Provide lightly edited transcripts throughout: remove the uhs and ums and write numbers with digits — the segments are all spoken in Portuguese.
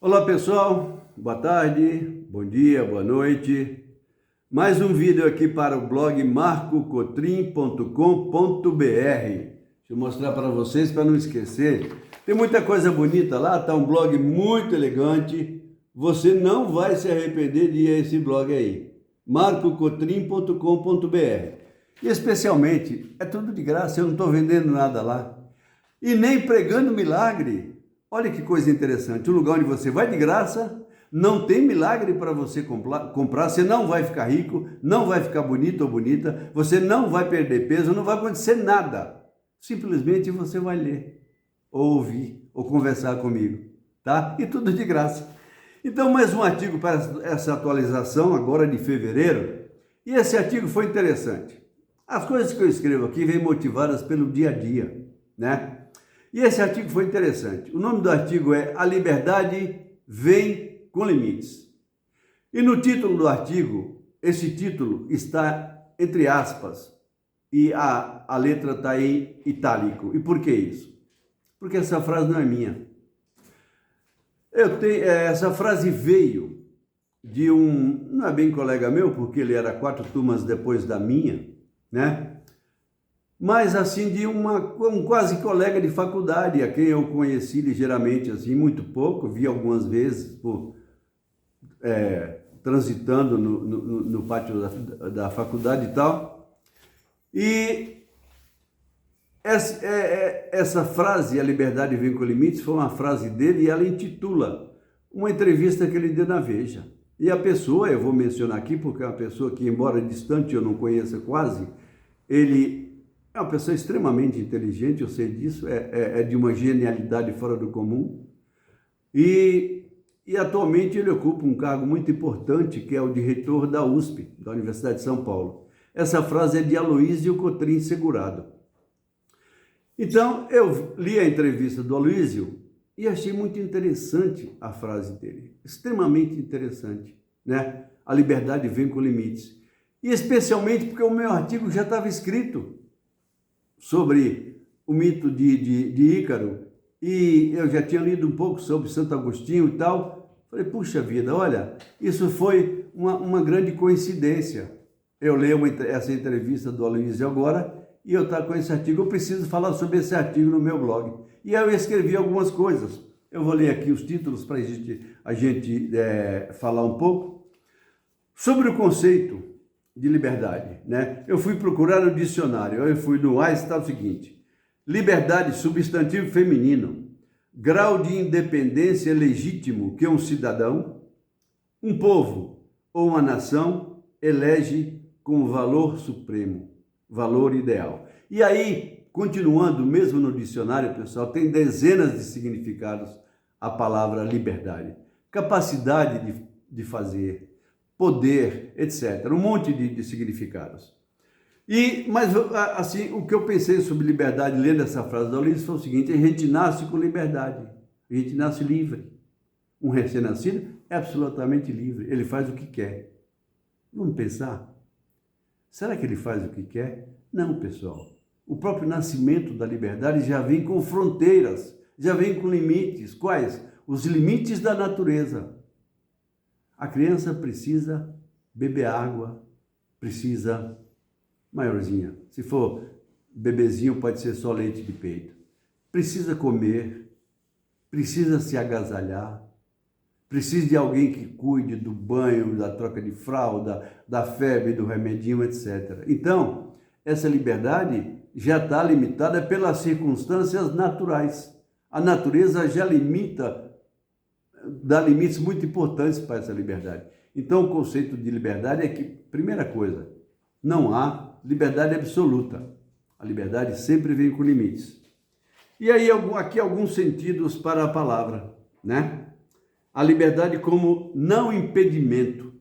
Olá pessoal, boa tarde, bom dia, boa noite. Mais um vídeo aqui para o blog marcocotrim.com.br. Deixa eu mostrar para vocês para não esquecer. Tem muita coisa bonita lá, tá um blog muito elegante. Você não vai se arrepender de ir a esse blog aí, marcocotrim.com.br. E especialmente, é tudo de graça, eu não estou vendendo nada lá. E nem pregando milagre. Olha que coisa interessante, um lugar onde você vai de graça, não tem milagre para você comprar, você não vai ficar rico, não vai ficar bonito ou bonita, você não vai perder peso, não vai acontecer nada. Simplesmente você vai ler, ou ouvir, ou conversar comigo, tá? E tudo de graça. Então, mais um artigo para essa atualização, agora de fevereiro, e esse artigo foi interessante. As coisas que eu escrevo aqui vêm motivadas pelo dia a dia, né? E esse artigo foi interessante. O nome do artigo é A Liberdade Vem com Limites. E no título do artigo, esse título está entre aspas e a letra está em itálico. E por que isso? Porque essa frase não é minha. Essa frase veio de não é bem colega meu, porque ele era 4 turmas depois da minha, né? Mas assim de um quase colega de faculdade, a quem eu conheci ligeiramente, assim, muito pouco, vi algumas vezes transitando no pátio da faculdade e tal. E essa frase, a liberdade vem com limites, foi uma frase dele e ela intitula uma entrevista que ele deu na Veja. E a pessoa, eu vou mencionar aqui, porque é uma pessoa que, embora distante eu não conheça quase, ele é uma pessoa extremamente inteligente, eu sei disso, é de uma genialidade fora do comum. E atualmente ele ocupa um cargo muito importante, que é o de reitor da USP, da Universidade de São Paulo. Essa frase é de Aloísio Cotrim Segurado. Então, eu li a entrevista do Aloísio e achei muito interessante a frase dele, extremamente interessante, né? A liberdade vem com limites. E especialmente porque o meu artigo já estava escrito sobre o mito de Ícaro, e eu já tinha lido um pouco sobre Santo Agostinho e tal. Falei, puxa vida, olha, isso foi uma grande coincidência. Eu leio essa entrevista do Aloísio agora, e eu estou com esse artigo, eu preciso falar sobre esse artigo no meu blog. E aí eu escrevi algumas coisas. Eu vou ler aqui os títulos para a gente falar um pouco sobre o conceito de liberdade, né? Eu fui procurar no dicionário, eu fui no AIS, está o seguinte: liberdade, substantivo feminino, grau de independência legítimo que um cidadão, um povo ou uma nação elege como valor supremo, valor ideal. E aí, continuando, mesmo no dicionário, pessoal, tem dezenas de significados a palavra liberdade. Capacidade de fazer, poder, etc. Um monte de significados. Mas, assim, o que eu pensei sobre liberdade, lendo essa frase da Ulisses, foi o seguinte: a gente nasce com liberdade, a gente nasce livre. Um recém-nascido é absolutamente livre, ele faz o que quer. Vamos pensar? Será que ele faz o que quer? Não, pessoal. O próprio nascimento da liberdade já vem com fronteiras, já vem com limites. Quais? Os limites da natureza. A criança precisa beber água, precisa, maiorzinha, se for bebezinho pode ser só leite de peito, precisa comer, precisa se agasalhar, precisa de alguém que cuide do banho, da troca de fralda, da febre, do remedinho, etc. Então, essa liberdade já está limitada pelas circunstâncias naturais. A natureza já dá limites muito importantes para essa liberdade. Então, o conceito de liberdade é que, primeira coisa, não há liberdade absoluta. A liberdade sempre vem com limites. E aí, aqui alguns sentidos para a palavra, né? A liberdade como não impedimento,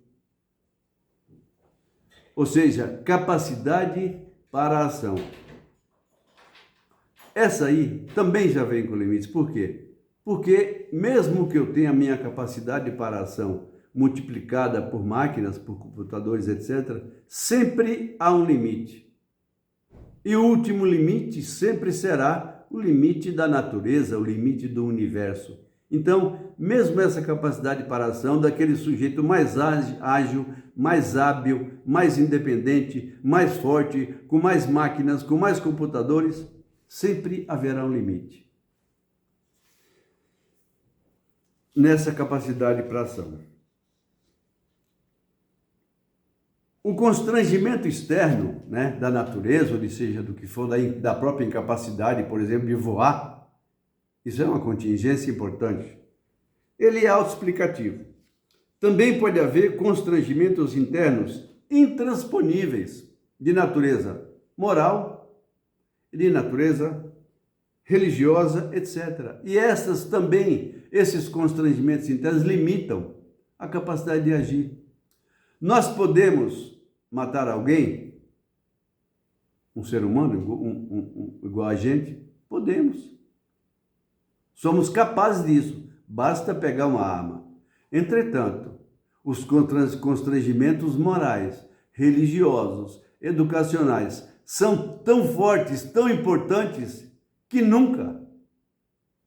ou seja, capacidade para a ação. Essa aí também já vem com limites. Por quê? Porque mesmo que eu tenha a minha capacidade para a ação multiplicada por máquinas, por computadores, etc., sempre há um limite. E o último limite sempre será o limite da natureza, o limite do universo. Então, mesmo essa capacidade para ação daquele sujeito mais ágil, mais hábil, mais independente, mais forte, com mais máquinas, com mais computadores, sempre haverá um limite nessa capacidade para ação. O constrangimento externo, né, da natureza, ou seja, do que for, da própria incapacidade, por exemplo, de voar, isso é uma contingência importante. Ele é autoexplicativo. Também pode haver constrangimentos internos intransponíveis de natureza moral, de natureza religiosa, etc. E esses constrangimentos internos limitam a capacidade de agir. Nós podemos matar alguém, um ser humano igual a gente? Podemos. Somos capazes disso, basta pegar uma arma. Entretanto, os constrangimentos morais, religiosos, educacionais são tão fortes, tão importantes, que nunca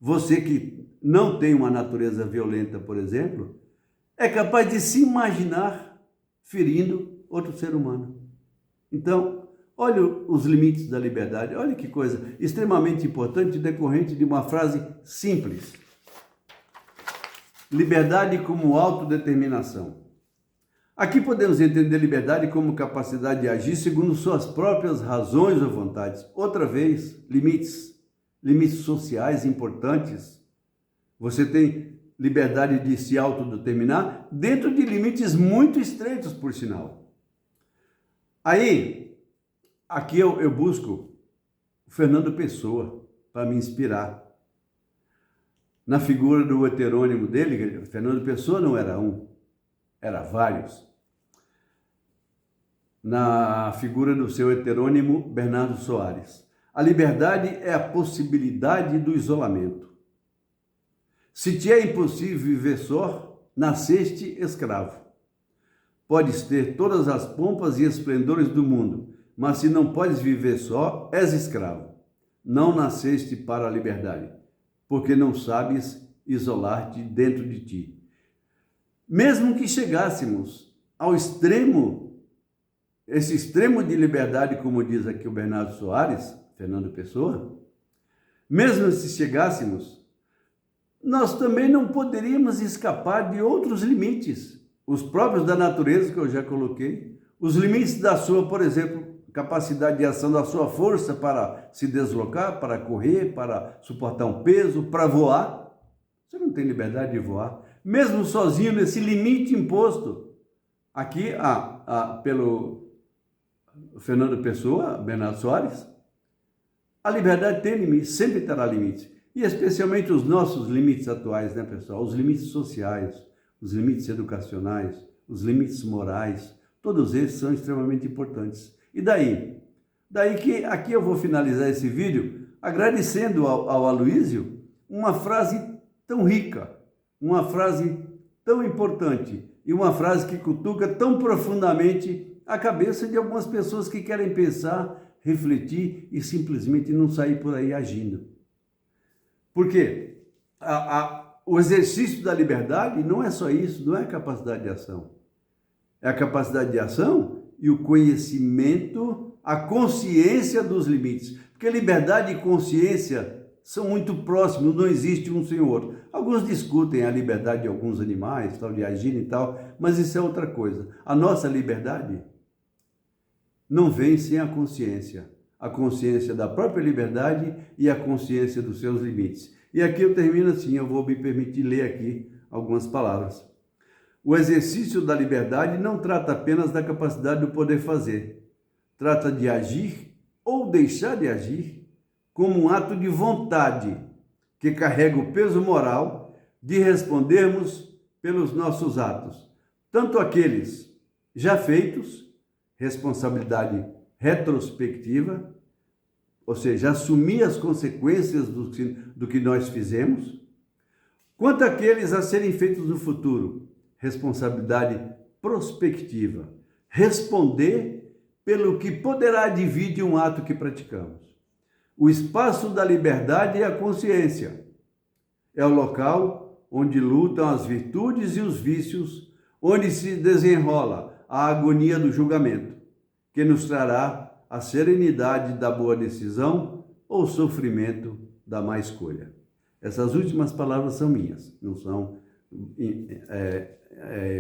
você que não tem uma natureza violenta, por exemplo, é capaz de se imaginar ferindo outro ser humano. Então, olha os limites da liberdade, olha que coisa extremamente importante decorrente de uma frase simples. Liberdade como autodeterminação. Aqui podemos entender liberdade como capacidade de agir segundo suas próprias razões ou vontades. Outra vez, limites sociais importantes. Você tem liberdade de se autodeterminar dentro de limites muito estreitos, por sinal. Aqui eu busco o Fernando Pessoa para me inspirar. Na figura do heterônimo dele, Fernando Pessoa não era um, era vários. Na figura do seu heterônimo, Bernardo Soares. A liberdade é a possibilidade do isolamento. Se te é impossível viver só, nasceste escravo. Podes ter todas as pompas e esplendores do mundo, mas se não podes viver só, és escravo. Não nasceste para a liberdade, porque não sabes isolar-te dentro de ti. Mesmo que chegássemos ao extremo, esse extremo de liberdade, como diz aqui o Bernardo Soares, Fernando Pessoa, mesmo se chegássemos, nós também não poderíamos escapar de outros limites, os próprios da natureza, que eu já coloquei, os limites da sua, por exemplo, capacidade de ação, da sua força para se deslocar, para correr, para suportar um peso, para voar. Você não tem liberdade de voar, mesmo sozinho nesse limite imposto aqui pelo Fernando Pessoa, Bernardo Soares. A liberdade tem limite, sempre terá limite. E especialmente os nossos limites atuais, né, pessoal? Os limites sociais, os limites educacionais, os limites morais, todos esses são extremamente importantes. E daí? Daí que aqui eu vou finalizar esse vídeo agradecendo ao Aloísio uma frase tão rica, uma frase tão importante e uma frase que cutuca tão profundamente a cabeça de algumas pessoas que querem pensar, refletir e simplesmente não sair por aí agindo. Por quê? O exercício da liberdade não é só isso, não é a capacidade de ação. É a capacidade de ação e o conhecimento, a consciência dos limites. Porque liberdade e consciência são muito próximos, não existe um sem o outro. Alguns discutem a liberdade de alguns animais, tal, de agir e tal, mas isso é outra coisa. A nossa liberdade não vem sem a consciência da própria liberdade e a consciência dos seus limites. E aqui eu termino assim, eu vou me permitir ler aqui algumas palavras. O exercício da liberdade não trata apenas da capacidade do poder fazer. Trata de agir ou deixar de agir como um ato de vontade que carrega o peso moral de respondermos pelos nossos atos, tanto aqueles já feitos, responsabilidade retrospectiva, ou seja, assumir as consequências do que nós fizemos, quanto aqueles a serem feitos no futuro, responsabilidade prospectiva, responder pelo que poderá advir de um ato que praticamos. O espaço da liberdade é a consciência, é o local onde lutam as virtudes e os vícios, onde se desenrola a agonia do julgamento, que nos trará a serenidade da boa decisão ou o sofrimento da má escolha. Essas últimas palavras são minhas, não são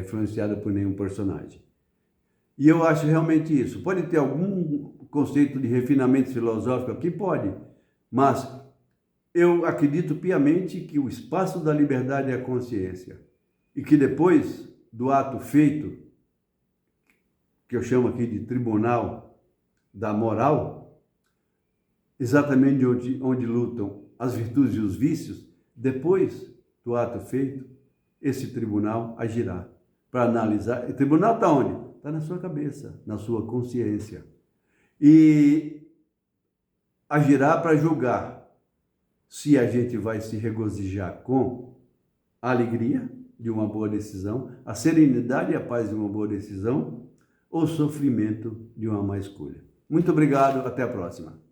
influenciadas por nenhum personagem. E eu acho realmente isso. Pode ter algum conceito de refinamento filosófico aqui? Pode, mas eu acredito piamente que o espaço da liberdade é a consciência e que depois do ato feito, que eu chamo aqui de tribunal da moral, exatamente onde lutam as virtudes e os vícios, depois do ato feito, esse tribunal agirá para analisar. O tribunal está onde? Está na sua cabeça, na sua consciência. E agirá para julgar se a gente vai se regozijar com a alegria de uma boa decisão, a serenidade e a paz de uma boa decisão, ou o sofrimento de uma má escolha. Muito obrigado, até a próxima.